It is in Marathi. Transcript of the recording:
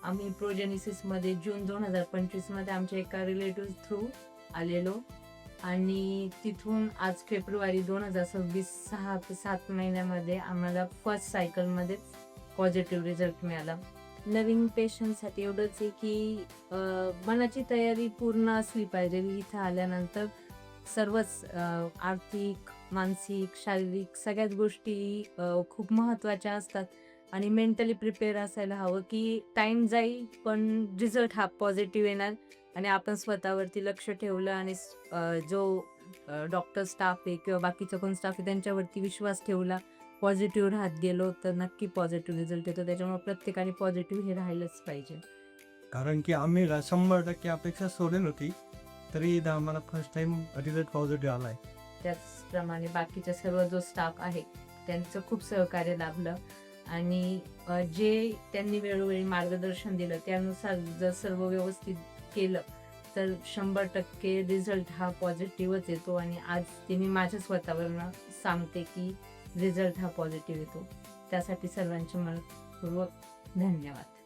आम्ही प्रोजेनिसिसमध्ये जून 2025मध्ये आमच्या एका रिलेटिव्ह थ्रू आलेलो आणि तिथून आज फेब्रुवारी 2026 6 ते 7 महिन्यामध्ये आम्हाला फर्स्ट सायकलमध्येच पॉझिटिव्ह रिझल्ट मिळाला. नवीन पेशंटसाठी एवढंच आहे की मनाची तयारी पूर्ण असली पाहिजे. इथं आल्यानंतर सर्वच आर्थिक, मानसिक, शारीरिक सगळ्याच गोष्टी खूप महत्त्वाच्या असतात आणि मेंटली प्रिपेअर असायला हवं की टाईम जाईल पण रिझल्ट हा पॉझिटिव्ह येणार आणि आपण स्वतःवरती लक्ष ठेवलं आणि जो डॉक्टर स्टाफ आहे किंवा बाकीचा कोण स्टाफ आहे त्यांच्यावरती विश्वास ठेवला, पॉझिटिव्ह राहत गेलो तर नक्की पॉझिटिव्ह रिझल्ट येतो. त्याच्यामुळे प्रत्येकाने पॉझिटिव्ह हे राहिलंच पाहिजे. कारण की आम्ही 100% अपेक्षा सोडली होती, तरी आम्हाला फर्स्ट टाइम रिझल्ट पॉझिटिव्ह आलाय. त्याचप्रमाणे बाकीचा सर्व जो स्टाफ आहे त्यांचं खूप सहकार्य लाभलं आणि जे त्यांनी वेळोवेळी मार्गदर्शन दिलं त्यानुसार जर सर्व व्यवस्थित केलं तर 100% रिझल्ट हा पॉझिटिव्हच येतो आणि आज ते मी माझ्या स्वतःवरनं सांगते की रिझल्ट हा पॉझिटिव्ह येतो. त्यासाठी सर्वांचे मनपूर्वक धन्यवाद.